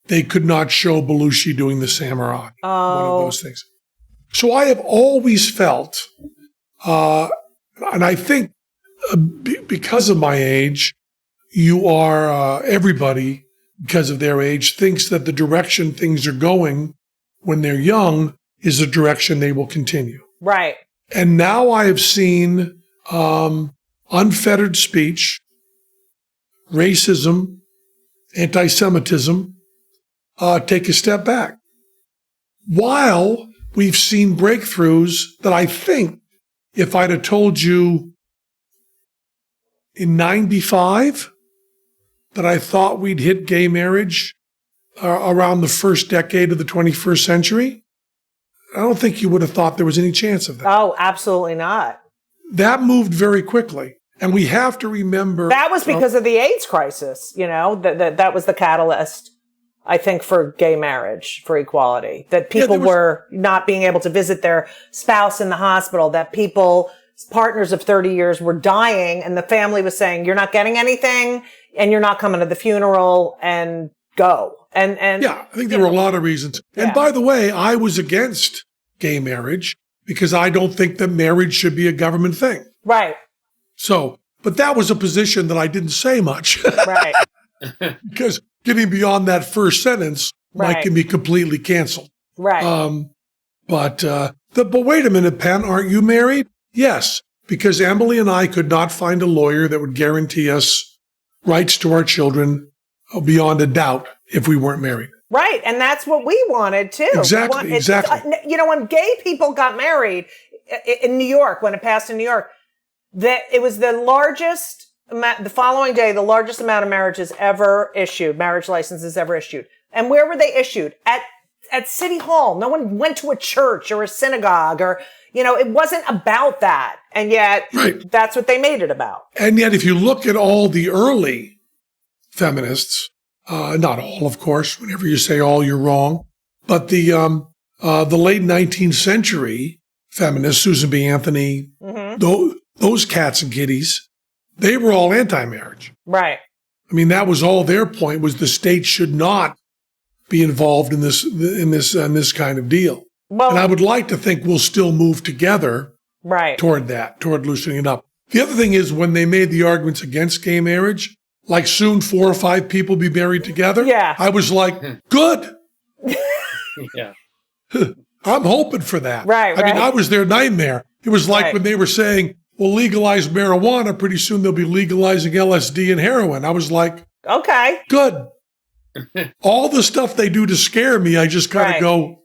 they could not show Belushi doing the samurai. Oh. One of those things. So I have always felt, and I think because of my age, everybody, because of their age, thinks that the direction things are going when they're young is the direction they will continue. Right. And now I have seen unfettered speech, racism, anti-Semitism take a step back. While we've seen breakthroughs that I think if I'd have told you in 95 that I thought we'd hit gay marriage around the first decade of the 21st century, I don't think you would have thought there was any chance of that. Oh, absolutely not. That moved very quickly. And we have to remember... That was because of the AIDS crisis, that was the catalyst, I think, for gay marriage, for equality. That people were not being able to visit their spouse in the hospital, that partners of 30 years were dying, and the family was saying, you're not getting anything, and you're not coming to the funeral, and go. And yeah, I think there were a lot of reasons. And by the way, I was against gay marriage because I don't think that marriage should be a government thing. Right. So, but that was a position that I didn't say much. Right. Because getting beyond that first sentence might can be completely canceled. Right. But wait a minute, Penn, aren't you married? Yes, because Emily and I could not find a lawyer that would guarantee us rights to our children beyond a doubt if we weren't married. Right, and that's what we wanted too. Exactly. When gay people got married in New York, when it passed in New York, that it was the largest, the following day, the largest amount of marriage licenses ever issued. And where were they issued? At City Hall. No one went to a church or a synagogue or, it wasn't about that. And yet that's what they made it about. And yet if you look at all the early feminists, not all, of course, whenever you say all, you're wrong, but the late 19th century feminists, Susan B. Anthony, those cats and kitties, they were all anti-marriage. Right. I mean, that was all their point, was the state should not be involved in this kind of deal. Well, and I would like to think we'll still move together toward loosening it up. The other thing is when they made the arguments against gay marriage, like soon 4 or 5 people be married together. Yeah. I was like, good. Yeah. I'm hoping for that. Right. I mean, I was their nightmare. It was like when they were saying, well, legalize marijuana, pretty soon they'll be legalizing LSD and heroin. I was like, okay, good. All the stuff they do to scare me, I just kind of go,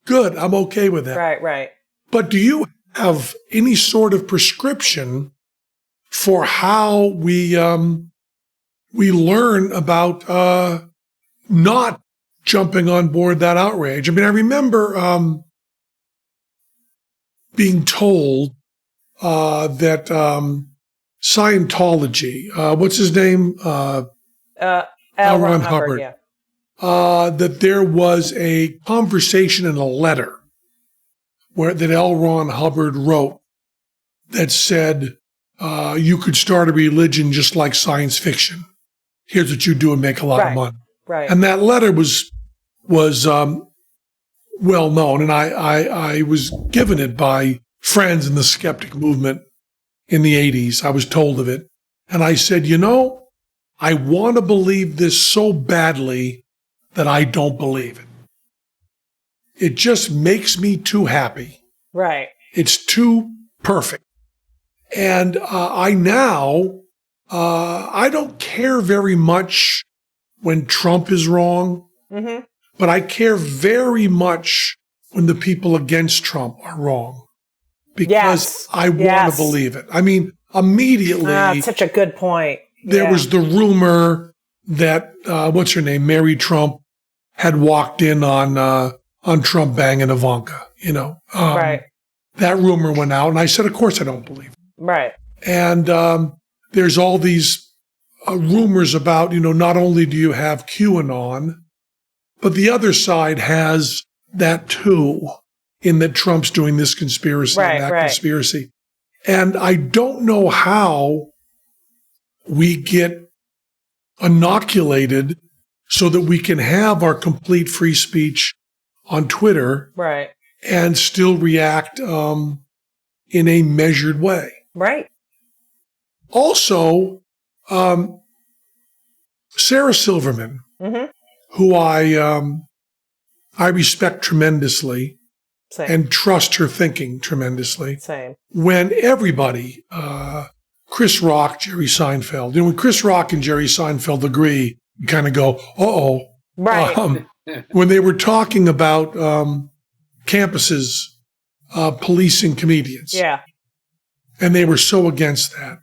good, I'm okay with that. Right. But do you have any sort of prescription for how we learn about not jumping on board that outrage? I mean, I remember being told that Scientology, what's his name? L. Ron Hubbard. Yeah. That there was a conversation in a letter that L. Ron Hubbard wrote that said, you could start a religion just like science fiction. Here's what you do and make a lot of money. Right. And that letter was well known, and I was given it by friends in the skeptic movement in the 80s. I was told of it. And I said, I want to believe this so badly that I don't believe it. It just makes me too happy. Right. It's too perfect. And I don't care very much when Trump is wrong, but I care very much when the people against Trump are wrong. Because I want to believe it. I mean, immediately. That's such a good point. There was the rumor that, what's her name, Mary Trump, had walked in on Trump banging Ivanka, right. That rumor went out, and I said, of course I don't believe it. Right. And there's all these rumors about, not only do you have QAnon, but the other side has that too, in that Trump's doing this conspiracy and that conspiracy. And I don't know how we get inoculated so that we can have our complete free speech on Twitter and still react in a measured way. Right. Also, Sarah Silverman, who I respect tremendously and trust her thinking tremendously. Same. When everybody, Chris Rock, Jerry Seinfeld, when Chris Rock and Jerry Seinfeld agree, you kind of go, uh-oh. Right. When they were talking about campuses policing comedians. Yeah. And they were so against that.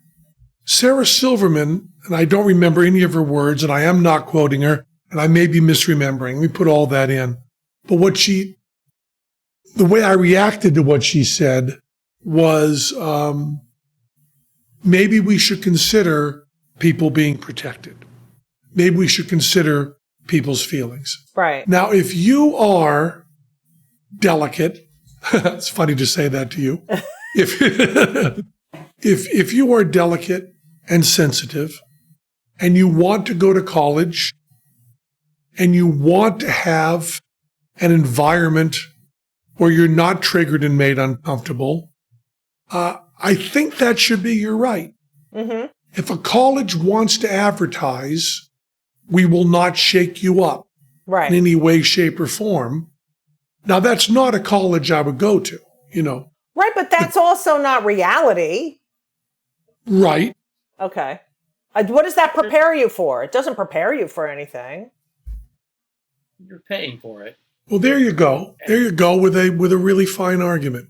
Sarah Silverman, and I don't remember any of her words, and I am not quoting her, and I may be misremembering. We put all that in. But the way I reacted to what she said was maybe we should consider people being protected. Maybe we should consider people's feelings. Right. Now, if you are delicate, it's funny to say that to you. If you are delicate and sensitive and you want to go to college and you want to have an environment where you're not triggered and made uncomfortable, I think that should be your right. Mm-hmm. If a college wants to advertise, we will not shake you up in any way, shape, or form. Now, that's not a college I would go to, you know. Right, but that's also not reality. Right. Okay. What does that prepare you for? It doesn't prepare you for anything. You're paying for it. Well, there you go. There you go with a really fine argument.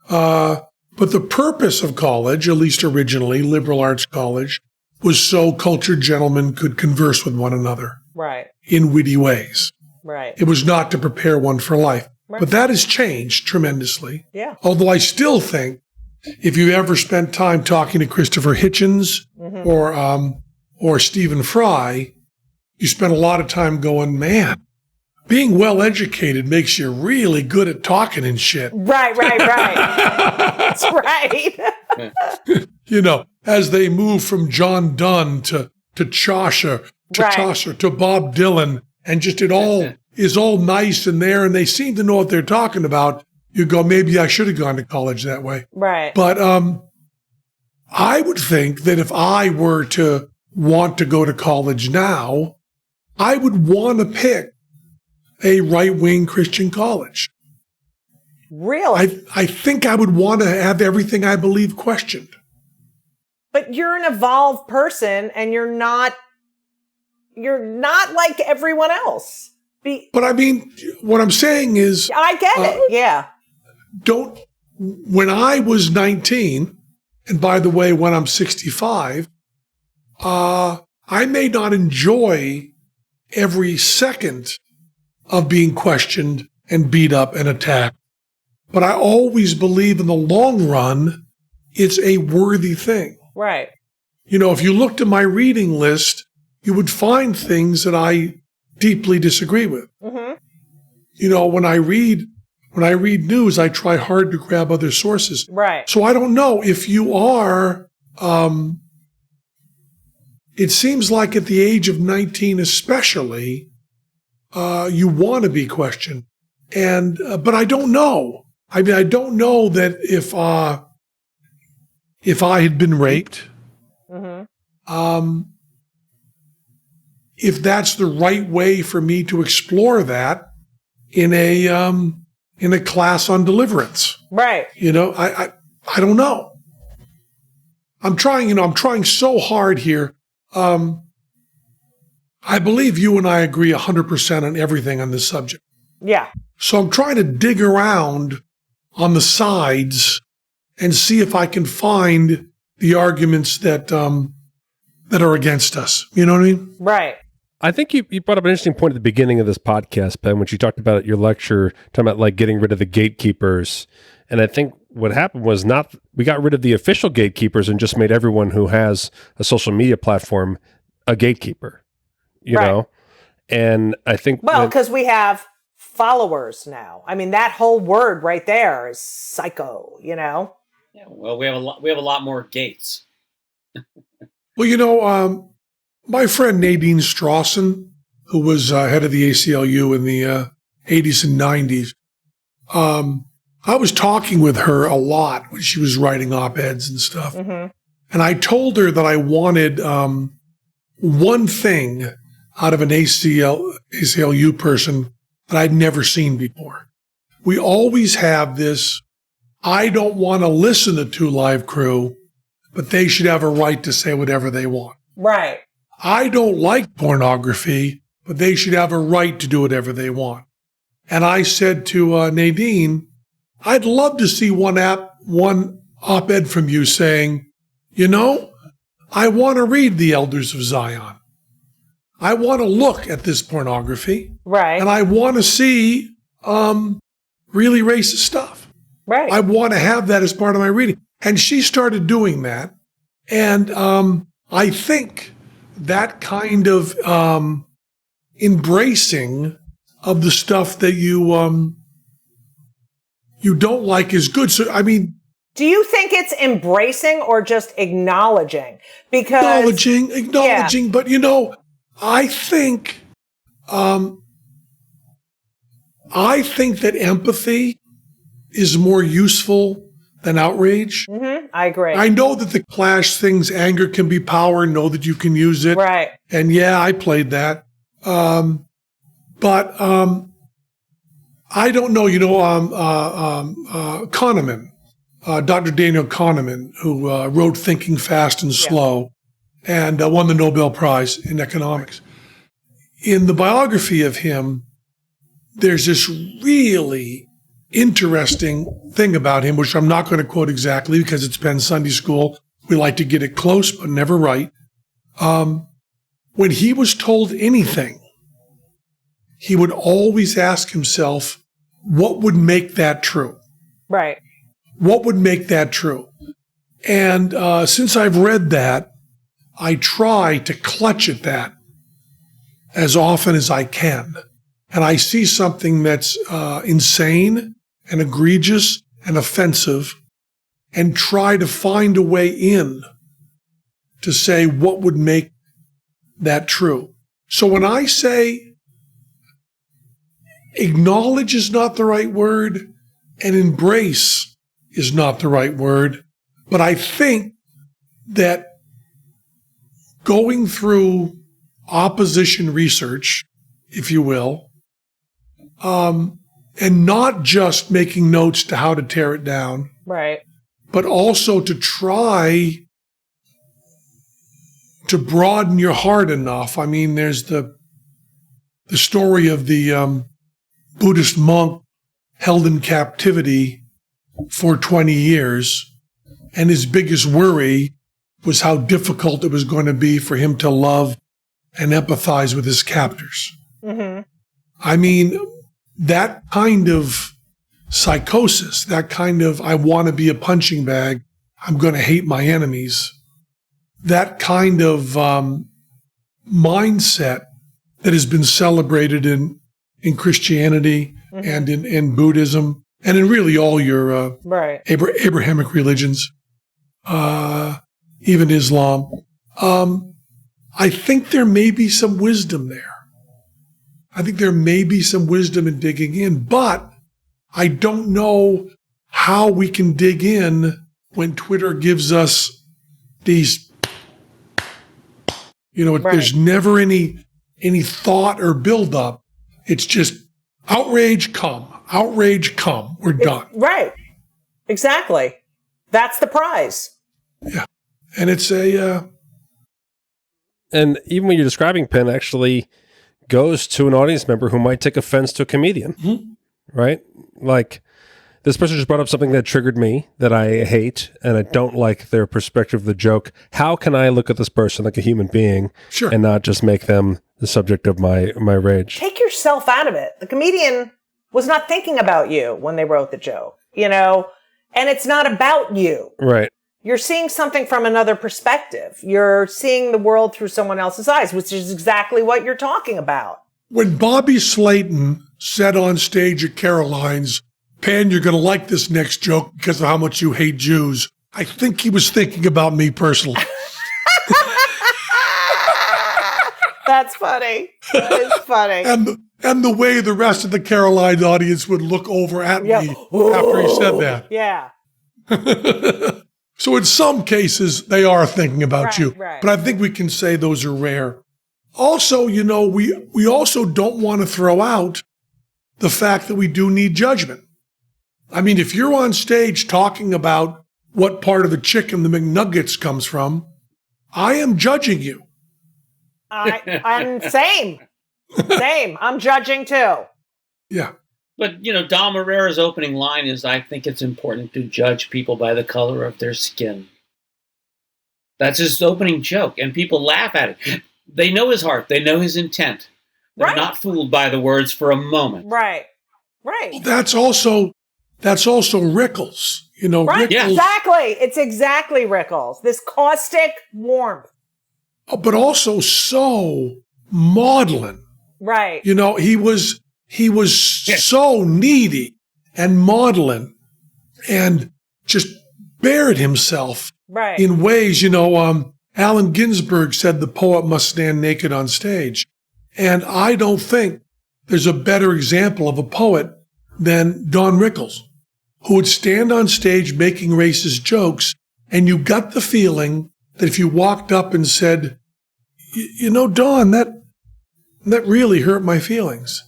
But the purpose of college, at least originally, liberal arts college, was so cultured gentlemen could converse with one another. Right. In witty ways. Right. It was not to prepare one for life. Right. But that has changed tremendously. Yeah. Although I still think if you ever spent time talking to Christopher Hitchens or Stephen Fry, you spent a lot of time going, man, being well-educated makes you really good at talking and shit. Right. That's right. You know, as they move from John Donne to Chaucer, to Bob Dylan, and just it all is all nice in there, and they seem to know what they're talking about. You go, maybe I should have gone to college that way. Right. But I would think that if I were to want to go to college now, I would want to pick a right-wing Christian college. Really? I think I would want to have everything I believe questioned. But you're an evolved person, and you're not like everyone else. But I mean, what I'm saying is, I get it. Yeah. When I was 19, and by the way, when I'm 65, I may not enjoy every second of being questioned and beat up and attacked. But I always believe in the long run, it's a worthy thing. Right. You know, if you looked at my reading list, you would find things that I deeply disagree with. Mm-hmm. You know, when I read news, I try hard to grab other sources. Right. So I don't know if you are, it seems like at the age of 19 especially, you want to be questioned. And, but I don't know. I mean, I don't know that if I had been raped, if that's the right way for me to explore that in a class on deliverance. Right. You know, I don't know. I'm trying so hard here. I believe you and I agree 100% on everything on this subject. Yeah. So I'm trying to dig around on the sides and see if I can find the arguments that are against us. You know what I mean? Right. I think you brought up an interesting point at the beginning of this podcast, Penn, when you talked about at your lecture, talking about like getting rid of the gatekeepers. And I think what happened was we got rid of the official gatekeepers and just made everyone who has a social media platform a gatekeeper, you know? And I think... Well, because we have followers now. I mean, that whole word right there is psycho, you know? Yeah, well, we have a lot more gates. Well, you know, my friend Nadine Strawson, who was head of the ACLU in the 80s and 90s, I was talking with her a lot when she was writing op-eds and stuff. Mm-hmm. And I told her that I wanted one thing out of an ACLU person that I'd never seen before. We always have this, I don't want to listen to Two Live Crew, but they should have a right to say whatever they want. Right. I don't like pornography, but they should have a right to do whatever they want. And I said to Nadine, I'd love to see one op-ed from you saying, I want to read The Elders of Zion. I want to look at this pornography. Right. And I want to see really racist stuff. Right. I want to have that as part of my reading. And she started doing that. And I think that kind of embracing of the stuff that you don't like is good. So, I mean, do you think it's embracing or just acknowledging? Because acknowledging, but I think that empathy is more useful than outrage. Mm-hmm. I agree. I know that the Clash things, anger can be power, know that you can use it. Right. And yeah, I played that. But I don't know, Kahneman, Dr. Daniel Kahneman, who wrote Thinking Fast and Slow and won the Nobel Prize in economics. In the biography of him, there's this really interesting thing about him, which I'm not going to quote exactly because it's Penn Sunday School. We like to get it close, but never right. When he was told anything, he would always ask himself, what would make that true? Right. What would make that true? And since I've read that, I try to clutch at that as often as I can. And I see something that's insane and egregious and offensive and try to find a way in to say what would make that true. So when I say acknowledge is not the right word and embrace is not the right word, but I think that going through opposition research, if you will, and not just making notes to how to tear it down, right, but also to try to broaden your heart enough. I mean, there's the story of the Buddhist monk held in captivity for 20 years, and his biggest worry was how difficult it was going to be for him to love and empathize with his captors. Mm-hmm. I mean, that kind of psychosis, that kind of I want to be a punching bag, I'm going to hate my enemies, that kind of mindset that has been celebrated in Christianity and in Buddhism and in really all your Abrahamic religions, even Islam. I think there may be some wisdom there. I think there may be some wisdom in digging in, but I don't know how we can dig in when Twitter gives us these, there's never any thought or buildup. It's just outrage, come, we're done. Right. Exactly. That's the prize. Yeah. And it's and even when you're describing Penn actually goes to an audience member who might take offense to a comedian, right? Like, this person just brought up something that triggered me, that I hate, and I don't like their perspective of the joke. How can I look at this person like a human being and not just make them the subject of my rage? Take yourself out of it. The comedian was not thinking about you when they wrote the joke, and it's not about you. Right. You're seeing something from another perspective. You're seeing the world through someone else's eyes, which is exactly what you're talking about. When Bobby Slayton said on stage at Caroline's, Penn, you're going to like this next joke because of how much you hate Jews, I think he was thinking about me personally. That's funny. It's funny. And the way the rest of the Caroline audience would look over at me after he said that. Yeah. So in some cases, they are thinking about you. Right. But I think we can say those are rare. Also, we also don't want to throw out the fact that we do need judgment. I mean, if you're on stage talking about what part of the chicken the McNuggets comes from, I am judging you. I'm same. I'm judging too. Yeah. But, Dom Herrera's opening line is, I think it's important to judge people by the color of their skin. That's his opening joke, and people laugh at it. They know his heart. They know his intent. They're not fooled by the words for a moment. Right. That's also Rickles. Right, Rickles, yeah. Exactly. It's exactly Rickles. This caustic warmth. But also so maudlin. Right. He was so needy and maudlin and just bared himself in ways, Allen Ginsberg said the poet must stand naked on stage. And I don't think there's a better example of a poet than Don Rickles, who would stand on stage making racist jokes, and you got the feeling that if you walked up and said, Don, that really hurt my feelings,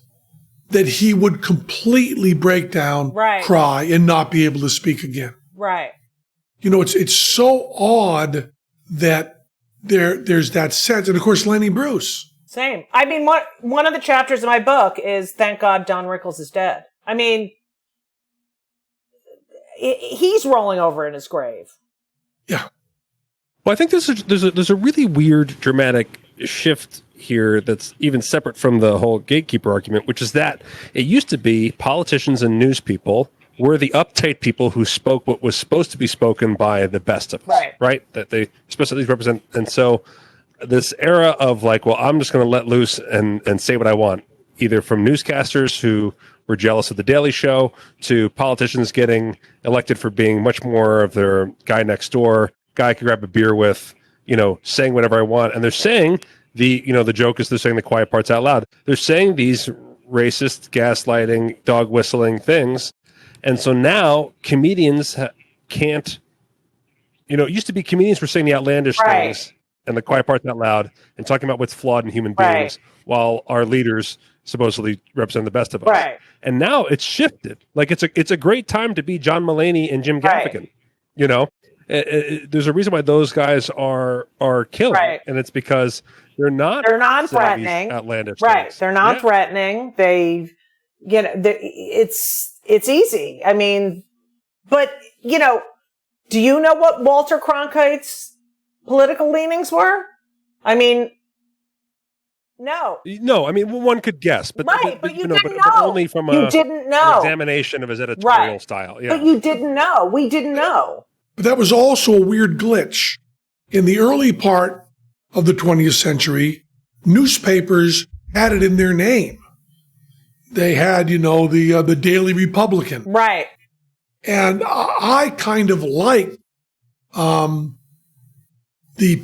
that he would completely break down, cry, and not be able to speak again. Right. It's so odd that there's that sense. And of course, Lenny Bruce. Same. I mean, one of the chapters in my book is Thank God Don Rickles is dead. I mean, he's rolling over in his grave. Yeah. Well, I think there's a really weird dramatic shift here that's even separate from the whole gatekeeper argument, which is that it used to be politicians and news people were the uptight people who spoke what was supposed to be spoken by the best of us, right? That they supposed to at least represent. And so this era of like, well, I'm just going to let loose and say what I want, either from newscasters who were jealous of the Daily Show to politicians getting elected for being much more of their guy next door, guy I could grab a beer with, saying whatever I want. And they're saying the joke is they're saying the quiet parts out loud. They're saying these racist, gaslighting, dog whistling things. And so now comedians can't, it used to be comedians were saying the outlandish things and the quiet parts out loud and talking about what's flawed in human beings while our leaders supposedly represent the best of us. Right. And now it's shifted. Like it's a great time to be John Mulaney and Jim Gaffigan. There's a reason why those guys are killing, and it's because they're non-threatening, outlandish things. They're non-threatening. They, it's easy. I mean, but do you know what Walter Cronkite's political leanings were? I mean, no. I mean, one could guess, but but you didn't know. But only from you didn't know. An examination of his editorial style. Yeah. But you didn't know. We didn't know. But that was also a weird glitch. In the early part of the 20th century, newspapers had it in their name. They had, the Daily Republican. Right. And I kind of liked the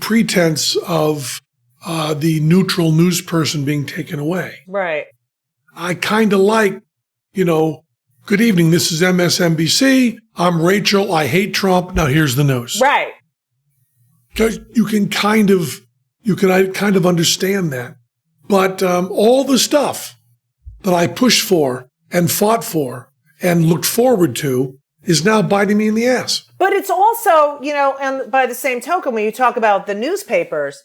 pretense of the neutral news person being taken away. Right. I kind of like, good evening, this is MSNBC. I'm Rachel. I hate Trump. Now here's the news. Right. Because you can kind of understand that. But all the stuff that I pushed for and fought for and looked forward to is now biting me in the ass. But it's also, and by the same token, when you talk about the newspapers,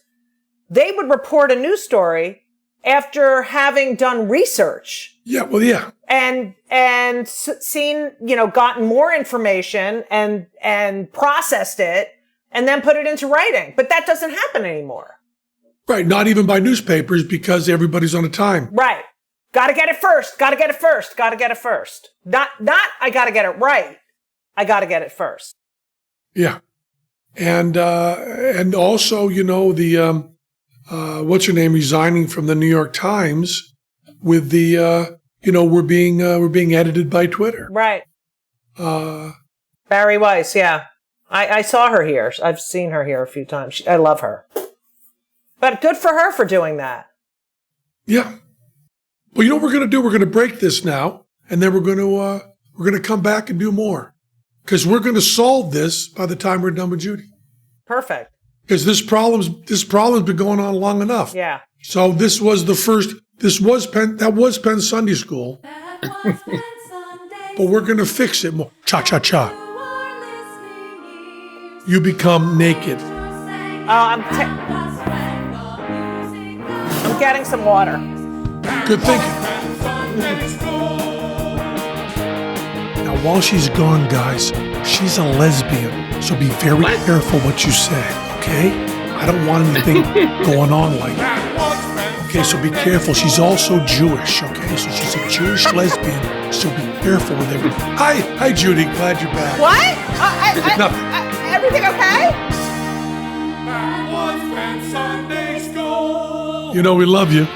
they would report a news story after having done research. Yeah, well, yeah. And seen, gotten more information and processed it and then put it into writing. But that doesn't happen anymore. Right. Not even by newspapers because everybody's on a time. Right. Got to get it first. Got to get it first. Got to get it first. Not I got to get it right. I got to get it first. Yeah. And also, the, what's her name resigning from the New York Times with the, we're being edited by Twitter. Right. Barry Weiss. Yeah. I saw her here. I've seen her here a few times. I love her. But good for her for doing that. Yeah. Well, you know what we're going to do? We're going to break this now, and then we're going to come back and do more. Because we're going to solve this by the time we're done with Judy. Perfect. Because this problem's been going on long enough. Yeah. So that was Penn Sunday School. But we're going to fix it more. Cha-cha-cha. You become naked. I'm getting some water. Good thinking. while she's gone, guys, she's a lesbian. So be very careful what you say, okay? I don't want anything going on like that. Okay, so be careful. She's also Jewish, okay? So she's a Jewish lesbian, so be careful with everything. Hi, Judy. Glad you're back. What? Nothing. Everything okay? You know we love you.